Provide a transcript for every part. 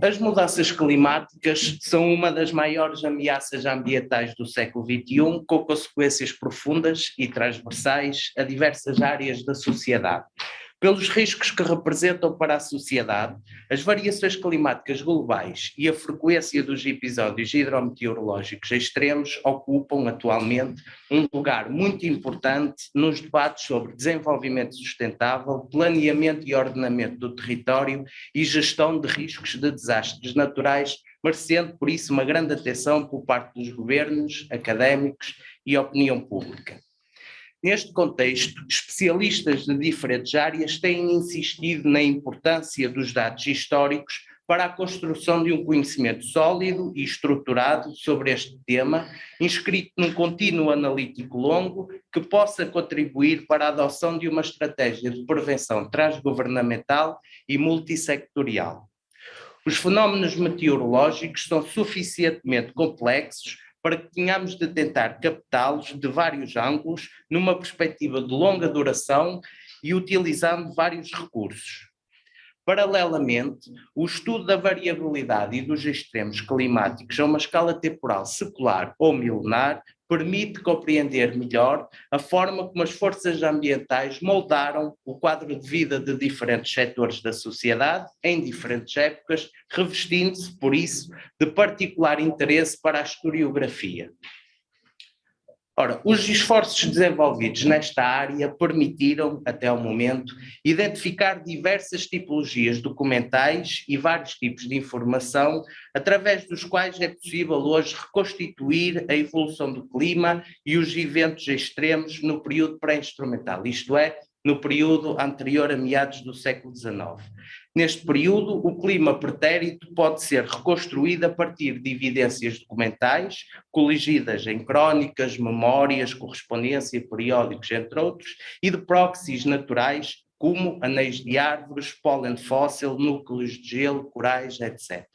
As mudanças climáticas são uma das maiores ameaças ambientais do século XXI, com consequências profundas e transversais a diversas áreas da sociedade. Pelos riscos que representam para a sociedade, as variações climáticas globais e a frequência dos episódios hidrometeorológicos extremos ocupam atualmente um lugar muito importante nos debates sobre desenvolvimento sustentável, planeamento e ordenamento do território e gestão de riscos de desastres naturais, merecendo por isso uma grande atenção por parte dos governos, académicos e opinião pública. Neste contexto, especialistas de diferentes áreas têm insistido na importância dos dados históricos para a construção de um conhecimento sólido e estruturado sobre este tema, inscrito num contínuo analítico longo que possa contribuir para a adoção de uma estratégia de prevenção transgovernamental e multissectorial. Os fenómenos meteorológicos são suficientemente complexos para que tenhamos de tentar captá-los de vários ângulos, numa perspectiva de longa duração e utilizando vários recursos. Paralelamente, o estudo da variabilidade e dos extremos climáticos a uma escala temporal secular ou milenar permite compreender melhor a forma como as forças ambientais moldaram o quadro de vida de diferentes setores da sociedade em diferentes épocas, revestindo-se, por isso, de particular interesse para a historiografia. Ora, os esforços desenvolvidos nesta área permitiram, até ao momento, identificar diversas tipologias documentais e vários tipos de informação, através dos quais é possível hoje reconstituir a evolução do clima e os eventos extremos no período pré-instrumental, isto é, no período anterior a meados do século XIX. Neste período, o clima pretérito pode ser reconstruído a partir de evidências documentais, coligidas em crónicas, memórias, correspondência, periódicos, entre outros, e de próxies naturais, como anéis de árvores, pólen fóssil, núcleos de gelo, corais, etc.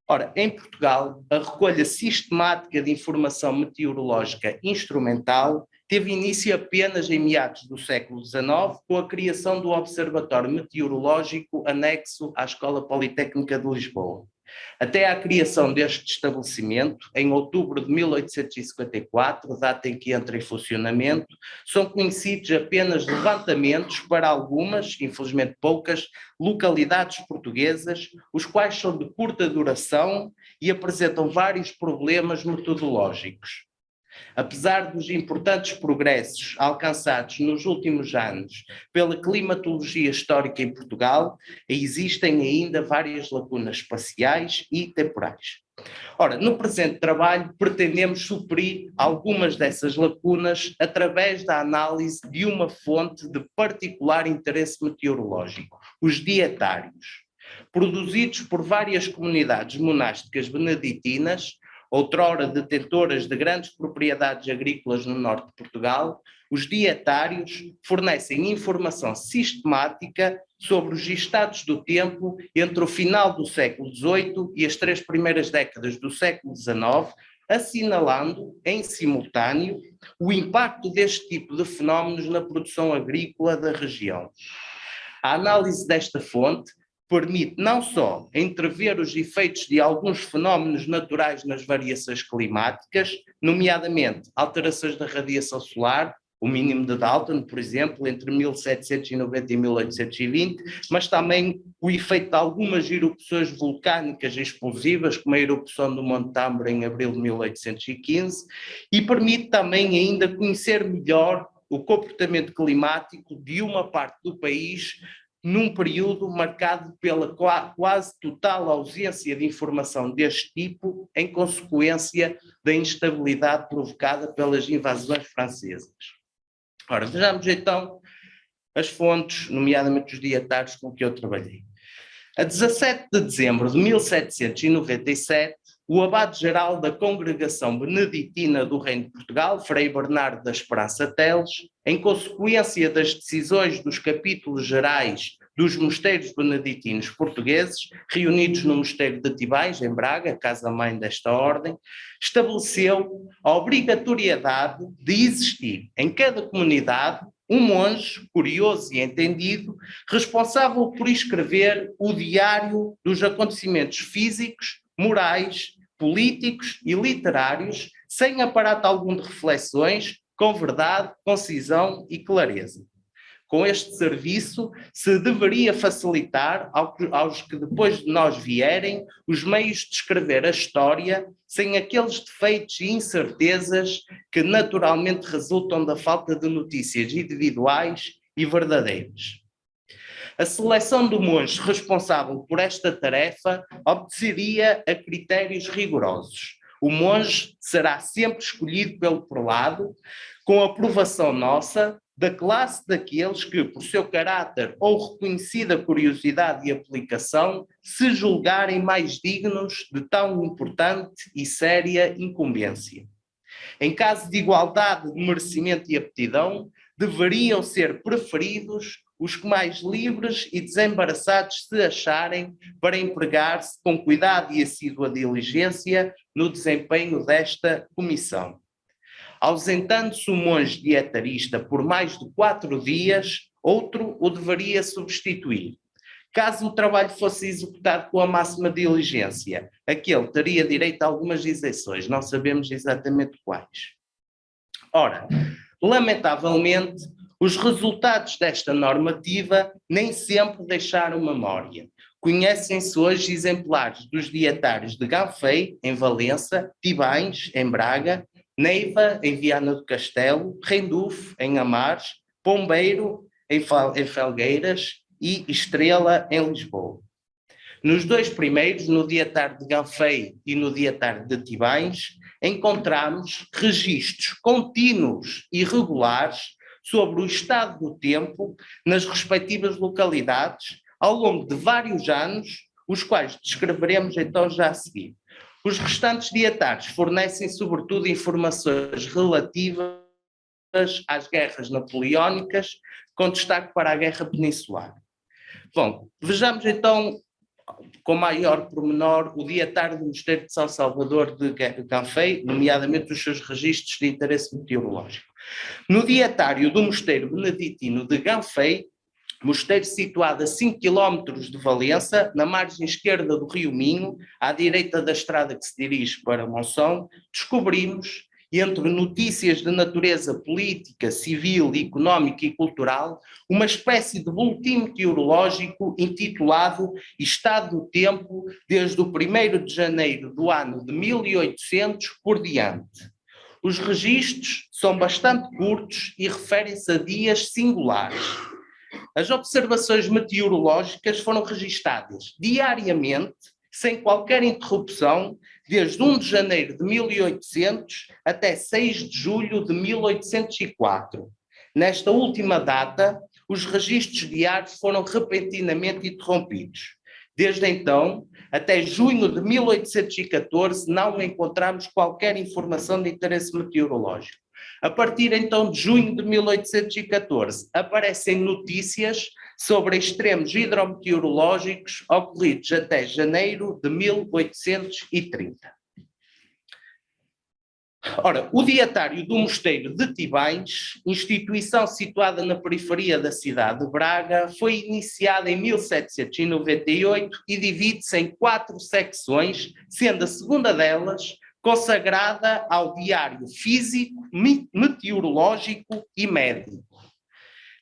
Ora, em Portugal, a recolha sistemática de informação meteorológica instrumental teve início apenas em meados do século XIX, com a criação do Observatório Meteorológico anexo à Escola Politécnica de Lisboa. Até à criação deste estabelecimento, em outubro de 1854, data em que entra em funcionamento, são conhecidos apenas levantamentos para algumas, infelizmente poucas, localidades portuguesas, os quais são de curta duração e apresentam vários problemas metodológicos. Apesar dos importantes progressos alcançados nos últimos anos pela climatologia histórica em Portugal, existem ainda várias lacunas espaciais e temporais. Ora, no presente trabalho pretendemos suprir algumas dessas lacunas através da análise de uma fonte de particular interesse meteorológico, os dietários, produzidos por várias comunidades monásticas beneditinas, outrora detentoras de grandes propriedades agrícolas no norte de Portugal. Os dietários fornecem informação sistemática sobre os estados do tempo entre o final do século XVIII e as 3 primeiras décadas do século XIX, assinalando, em simultâneo, o impacto deste tipo de fenómenos na produção agrícola da região. A análise desta fonte permite não só entrever os efeitos de alguns fenómenos naturais nas variações climáticas, nomeadamente alterações da radiação solar, o mínimo de Dalton, por exemplo, entre 1790 e 1820, mas também o efeito de algumas erupções vulcânicas explosivas, como a erupção do Monte Tambora em abril de 1815, e permite também ainda conhecer melhor o comportamento climático de uma parte do país num período marcado pela quase total ausência de informação deste tipo, em consequência da instabilidade provocada pelas invasões francesas. Ora, vejamos então as fontes, nomeadamente os dietários com que eu trabalhei. A 17 de dezembro de 1797, o abade-geral da Congregação Beneditina do Reino de Portugal, Frei Bernardo da Esperança Teles, em consequência das decisões dos capítulos gerais dos mosteiros beneditinos portugueses, reunidos no mosteiro de Tibais, em Braga, casa-mãe desta ordem, estabeleceu a obrigatoriedade de existir em cada comunidade um monge, curioso e entendido, responsável por escrever o diário dos acontecimentos físicos, morais, políticos e literários, sem aparato algum de reflexões, com verdade, concisão e clareza. Com este serviço se deveria facilitar aos que depois de nós vierem os meios de escrever a história sem aqueles defeitos e incertezas que naturalmente resultam da falta de notícias individuais e verdadeiras. A seleção do monge responsável por esta tarefa obedeceria a critérios rigorosos. O monge será sempre escolhido pelo prelado, com aprovação nossa, da classe daqueles que, por seu caráter ou reconhecida curiosidade e aplicação, se julgarem mais dignos de tão importante e séria incumbência. Em caso de igualdade de merecimento e aptidão, deveriam ser preferidos os que mais livres e desembaraçados se acharem para empregar-se com cuidado e assídua diligência no desempenho desta comissão. Ausentando-se o monge dietarista por mais de 4 dias, outro o deveria substituir. Caso o trabalho fosse executado com a máxima diligência, aquele teria direito a algumas isenções, não sabemos exatamente quais. Ora, lamentavelmente, os resultados desta normativa nem sempre deixaram memória. Conhecem-se hoje exemplares dos dietários de Ganfei, em Valença, Tibães, em Braga, Neiva, em Viana do Castelo, Rendufo, em Amares, Pombeiro, em Felgueiras e Estrela, em Lisboa. Nos 2 primeiros, no dietário de Ganfei e no dietário de Tibães, encontramos registros contínuos e regulares sobre o estado do tempo nas respectivas localidades ao longo de vários anos, os quais descreveremos então já a seguir. Os restantes dietários fornecem sobretudo informações relativas às guerras napoleónicas, com destaque para a Guerra Peninsular. Bom, vejamos então com maior pormenor o dietário do Mosteiro de São Salvador de Ganfei, nomeadamente os seus registros de interesse meteorológico. No dietário do Mosteiro Beneditino de Ganfei, mosteiro situado a 5 km de Valença, na margem esquerda do rio Minho, à direita da estrada que se dirige para Monção, descobrimos, entre notícias de natureza política, civil, económica e cultural, uma espécie de boletim meteorológico intitulado Estado do Tempo desde o 1º de janeiro do ano de 1800 por diante. Os registros são bastante curtos e referem-se a dias singulares. As observações meteorológicas foram registadas diariamente, sem qualquer interrupção, desde 1 de janeiro de 1800 até 6 de julho de 1804. Nesta última data, os registros diários foram repentinamente interrompidos. Desde então, até junho de 1814, não encontramos qualquer informação de interesse meteorológico. A partir então de junho de 1814, aparecem notícias sobre extremos hidrometeorológicos ocorridos até janeiro de 1830. Ora, o Dietário do Mosteiro de Tibães, instituição situada na periferia da cidade de Braga, foi iniciada em 1798 e divide-se em 4 secções, sendo a segunda delas consagrada ao diário físico, meteorológico e médico.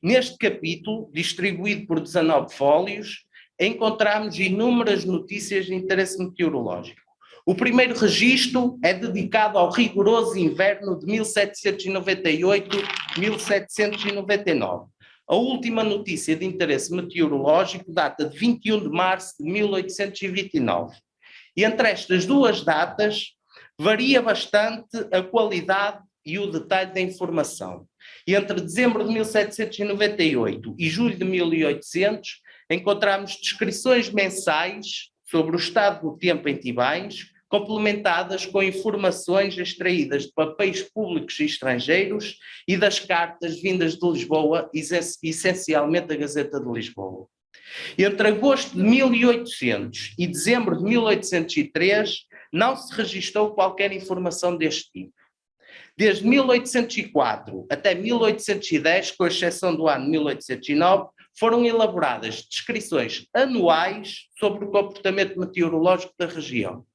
Neste capítulo, distribuído por 19 fólios, encontramos inúmeras notícias de interesse meteorológico. O primeiro registro é dedicado ao rigoroso inverno de 1798-1799. A última notícia de interesse meteorológico data de 21 de março de 1829. E entre estas duas datas, varia bastante a qualidade e o detalhe da informação. E entre dezembro de 1798 e julho de 1800, encontramos descrições mensais sobre o estado do tempo em Tibães, complementadas com informações extraídas de papéis públicos e estrangeiros e das cartas vindas de Lisboa, essencialmente da Gazeta de Lisboa. Entre agosto de 1800 e dezembro de 1803, não se registrou qualquer informação deste tipo. Desde 1804 até 1810, com exceção do ano 1809, foram elaboradas descrições anuais sobre o comportamento meteorológico da região.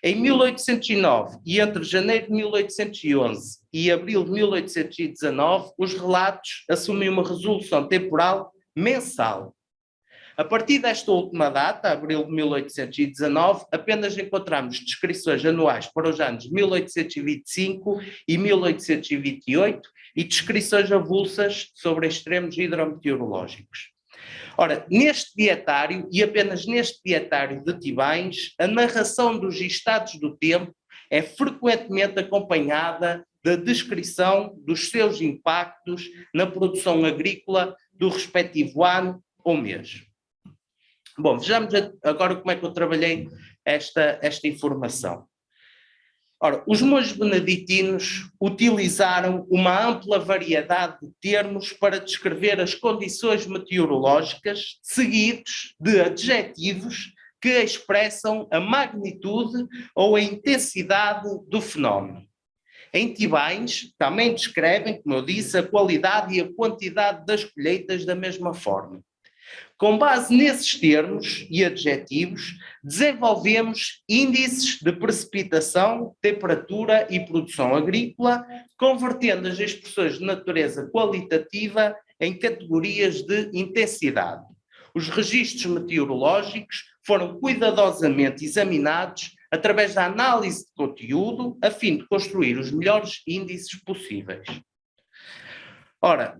Em 1809 e entre janeiro de 1811 e abril de 1819, os relatos assumem uma resolução temporal mensal. A partir desta última data, abril de 1819, apenas encontramos descrições anuais para os anos 1825 e 1828 e descrições avulsas sobre extremos hidrometeorológicos. Ora, neste dietário, e apenas neste dietário de Tivães, a narração dos estados do tempo é frequentemente acompanhada da descrição dos seus impactos na produção agrícola do respectivo ano ou mês. Bom, vejamos agora como é que eu trabalhei esta informação. Ora, os monges beneditinos utilizaram uma ampla variedade de termos para descrever as condições meteorológicas, seguidos de adjetivos que expressam a magnitude ou a intensidade do fenómeno. Em Tivães, também descrevem, como eu disse, a qualidade e a quantidade das colheitas da mesma forma. Com base nesses termos e adjetivos, desenvolvemos índices de precipitação, temperatura e produção agrícola, convertendo as expressões de natureza qualitativa em categorias de intensidade. Os registros meteorológicos foram cuidadosamente examinados através da análise de conteúdo, a fim de construir os melhores índices possíveis. Ora,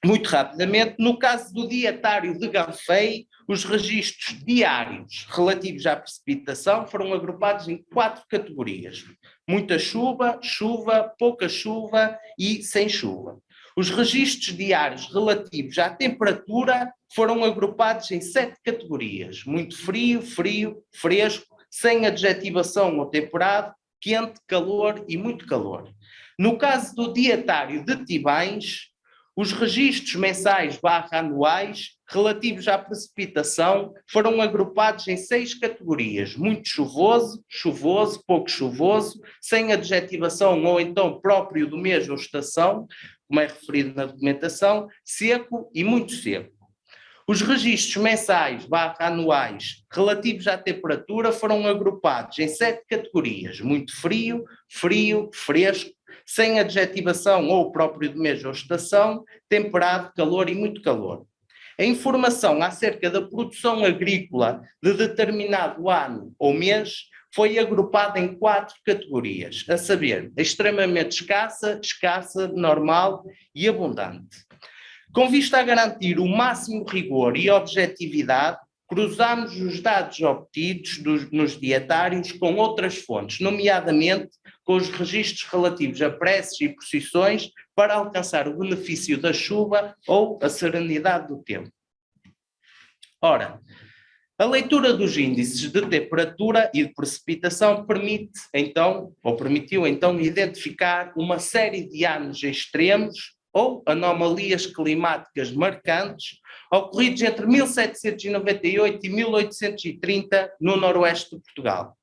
muito rapidamente, no caso do dietário de Ganfei, os registros diários relativos à precipitação foram agrupados em 4 categorias: muita chuva, chuva, pouca chuva e sem chuva. Os registros diários relativos à temperatura foram agrupados em 7 categorias: muito frio, frio, fresco, sem adjetivação ou temperado, quente, calor e muito calor. No caso do dietário de Tivães, os registros mensais / anuais relativos à precipitação foram agrupados em 6 categorias: muito chuvoso, chuvoso, pouco chuvoso, sem adjetivação ou então próprio do mês ou estação, como é referido na documentação, seco e muito seco. Os registros mensais / anuais relativos à temperatura foram agrupados em 7 categorias: muito frio, frio, fresco, sem adjetivação ou próprio de mês ou estação, temperado, calor e muito calor. A informação acerca da produção agrícola de determinado ano ou mês foi agrupada em 4 categorias, a saber, extremamente escassa, escassa, normal e abundante. Com vista a garantir o máximo rigor e objetividade, cruzamos os dados obtidos nos dietários com outras fontes, nomeadamente com os registros relativos a preces e procissões, para alcançar o benefício da chuva ou a serenidade do tempo. Ora, a leitura dos índices de temperatura e de precipitação permitiu então identificar uma série de anos extremos ou anomalias climáticas marcantes ocorridos entre 1798 e 1830 no noroeste de Portugal.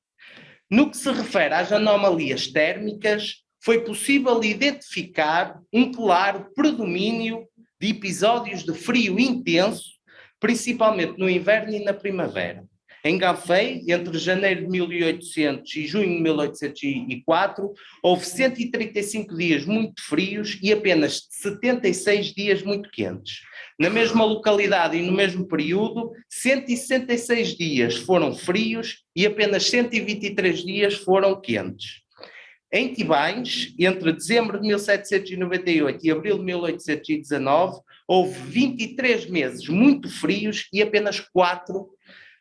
No que se refere às anomalias térmicas, foi possível identificar um claro predomínio de episódios de frio intenso, principalmente no inverno e na primavera. Em Ganfei, entre janeiro de 1800 e junho de 1804, houve 135 dias muito frios e apenas 76 dias muito quentes. Na mesma localidade e no mesmo período, 166 dias foram frios e apenas 123 dias foram quentes. Em Tivães, entre dezembro de 1798 e abril de 1819, houve 23 meses muito frios e apenas 4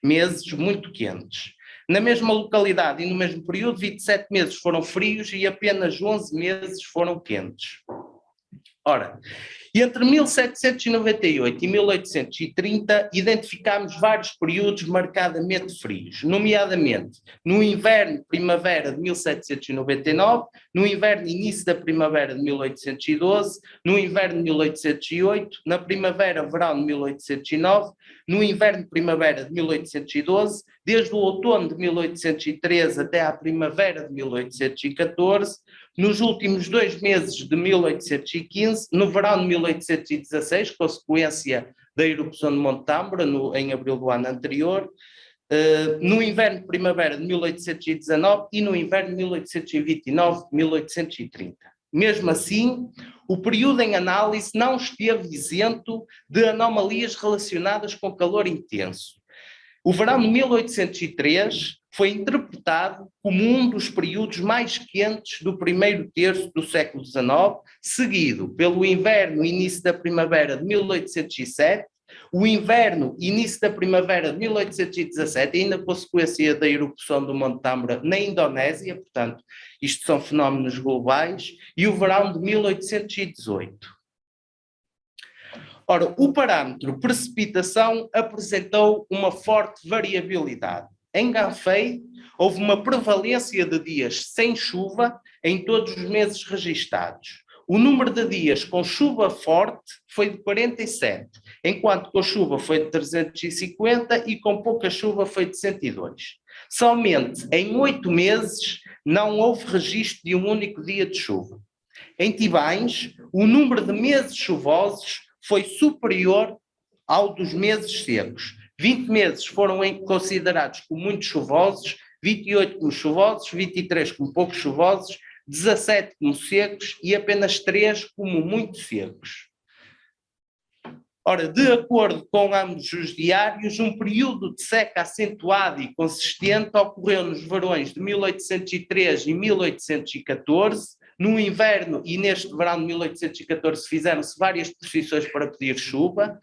meses muito quentes. Na mesma localidade e no mesmo período, 27 meses foram frios e apenas 11 meses foram quentes. Ora, E entre 1798 e 1830 identificámos vários períodos marcadamente frios, nomeadamente no inverno primavera de 1799, no inverno início da primavera de 1812, no inverno de 1808, na primavera-verão de 1809, no inverno primavera de 1812, desde o outono de 1813 até à primavera de 1814, nos últimos 2 meses de 1815, no verão de 1816, consequência da erupção de Monte Tambora, em abril do ano anterior, no inverno primavera de 1819 e no inverno de 1829-1830. Mesmo assim, o período em análise não esteve isento de anomalias relacionadas com calor intenso. O verão de 1803 foi interpretado como um dos períodos mais quentes do primeiro terço do século XIX, seguido pelo inverno e início da primavera de 1807, o inverno e início da primavera de 1817, ainda consequência da erupção do Monte Tambora na Indonésia, portanto, isto são fenómenos globais, e o verão de 1818. Ora, o parâmetro precipitação apresentou uma forte variabilidade. Em Ganfei, houve uma prevalência de dias sem chuva em todos os meses registados. O número de dias com chuva forte foi de 47, enquanto com chuva foi de 350 e com pouca chuva foi de 102. Somente em 8 meses não houve registro de um único dia de chuva. Em Tibães, o número de meses chuvosos foi superior ao dos meses secos. 20 meses foram considerados como muito chuvosos, 28 como chuvosos, 23 como pouco chuvosos, 17 como secos e apenas 3 como muito secos. Ora, de acordo com ambos os diários, um período de seca acentuado e consistente ocorreu nos verões de 1803 e 1814, no inverno e neste verão de 1814 fizeram-se várias procissões para pedir chuva,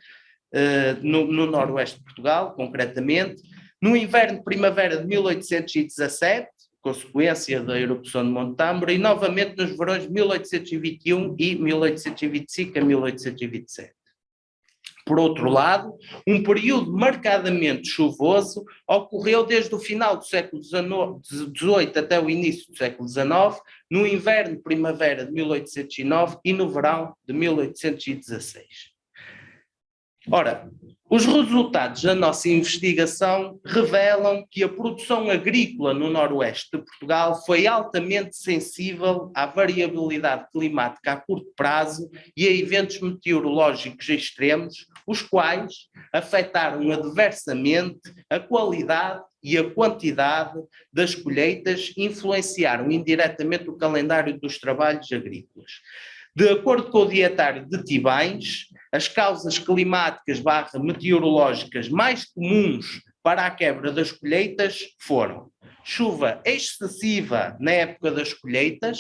no noroeste de Portugal, concretamente. No inverno primavera de 1817, consequência da erupção de Monte Tambora, e novamente nos verões de 1821 e 1825 a 1827. Por outro lado, um período marcadamente chuvoso ocorreu desde o final do século XVIII até o início do século XIX, no inverno primavera de 1809 e no verão de 1816. Ora, os resultados da nossa investigação revelam que a produção agrícola no noroeste de Portugal foi altamente sensível à variabilidade climática a curto prazo e a eventos meteorológicos extremos, os quais afetaram adversamente a qualidade e a quantidade das colheitas e influenciaram indiretamente o calendário dos trabalhos agrícolas. De acordo com o Dietário de Tibães, as causas climáticas / meteorológicas mais comuns para a quebra das colheitas foram chuva excessiva na época das colheitas,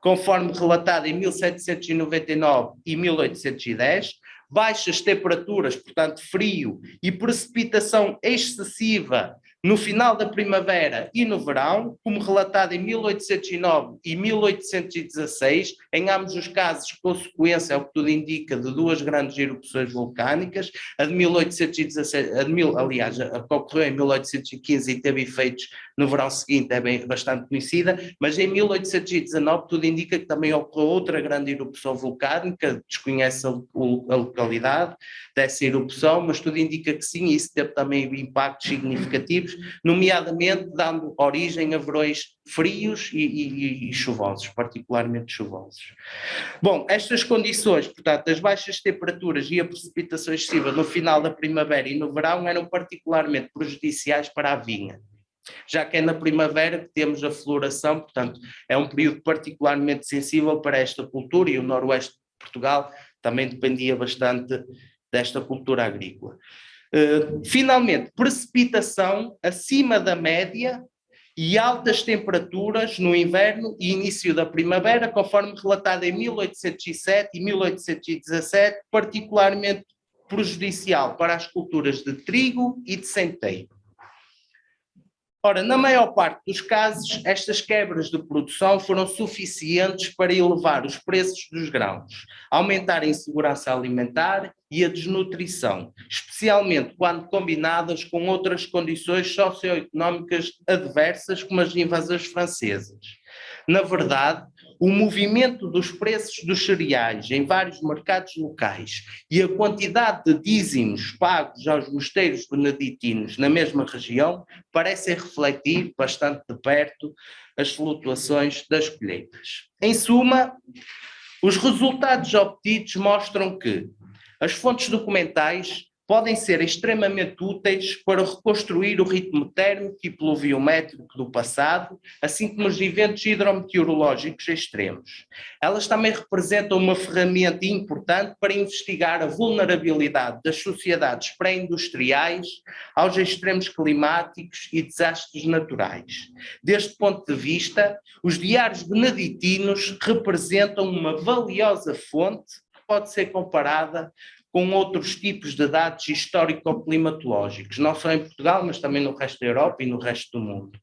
conforme relatado em 1799 e 1810, baixas temperaturas, portanto frio, e precipitação excessiva no final da primavera e no verão, como relatado em 1809 e 1816, em ambos os casos consequência, ao que tudo indica, de 2 grandes erupções vulcânicas, a de 1816, aliás, a que ocorreu em 1815 e teve efeitos no verão seguinte, é bastante conhecida, mas em 1819 tudo indica que também ocorreu outra grande erupção vulcânica, desconhece a localidade dessa erupção, mas tudo indica que sim, isso teve também impactos significativos, nomeadamente dando origem a verões frios e chuvosos, particularmente chuvosos. Bom, estas condições, portanto, as baixas temperaturas e a precipitação excessiva no final da primavera e no verão eram particularmente prejudiciais para a vinha, já que é na primavera que temos a floração, portanto, é um período particularmente sensível para esta cultura e o noroeste de Portugal também dependia bastante desta cultura agrícola. Finalmente, precipitação acima da média e altas temperaturas no inverno e início da primavera, conforme relatado em 1807 e 1817, particularmente prejudicial para as culturas de trigo e de centeio. Ora, na maior parte dos casos, estas quebras de produção foram suficientes para elevar os preços dos grãos, aumentar a insegurança alimentar e a desnutrição, especialmente quando combinadas com outras condições socioeconómicas adversas, como as invasões francesas. Na verdade, o movimento dos preços dos cereais em vários mercados locais e a quantidade de dízimos pagos aos mosteiros beneditinos na mesma região parecem refletir bastante de perto as flutuações das colheitas. Em suma, os resultados obtidos mostram que as fontes documentais podem ser extremamente úteis para reconstruir o ritmo térmico e pluviométrico do passado, assim como os eventos hidrometeorológicos extremos. Elas também representam uma ferramenta importante para investigar a vulnerabilidade das sociedades pré-industriais aos extremos climáticos e desastres naturais. Deste ponto de vista, os diários beneditinos representam uma valiosa fonte que pode ser comparada com outros tipos de dados histórico-climatológicos, não só em Portugal, mas também no resto da Europa e no resto do mundo.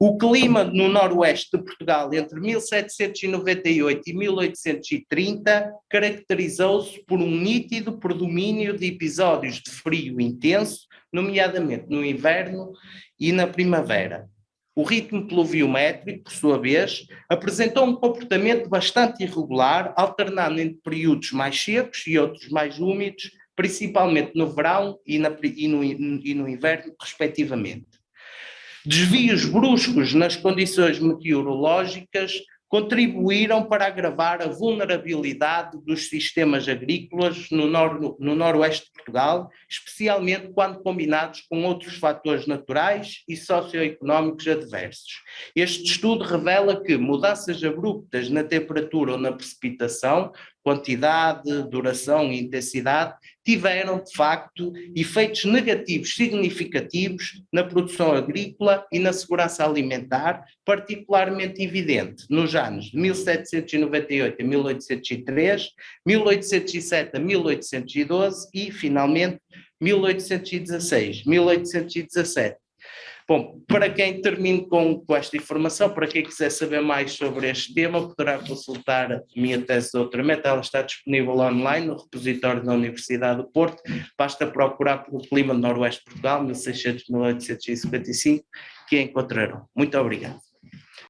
O clima no noroeste de Portugal entre 1798 e 1830 caracterizou-se por um nítido predomínio de episódios de frio intenso, nomeadamente no inverno e na primavera. O ritmo pluviométrico, por sua vez, apresentou um comportamento bastante irregular, alternando entre períodos mais secos e outros mais úmidos, principalmente no verão e no inverno, respectivamente. Desvios bruscos nas condições meteorológicas contribuíram para agravar a vulnerabilidade dos sistemas agrícolas no noroeste de Portugal, especialmente quando combinados com outros fatores naturais e socioeconómicos adversos. Este estudo revela que mudanças abruptas na temperatura ou na precipitação, quantidade, duração e intensidade, tiveram, de facto, efeitos negativos significativos na produção agrícola e na segurança alimentar, particularmente evidente nos anos de 1798 a 1803, 1807 a 1812 e, finalmente, 1816, 1817. Bom, para quem termine com esta informação, para quem quiser saber mais sobre este tema, poderá consultar a minha tese de doutoramento, ela está disponível online no repositório da Universidade do Porto, basta procurar pelo clima do Noroeste de Portugal, 1600-1855, que a encontrarão. Muito obrigado.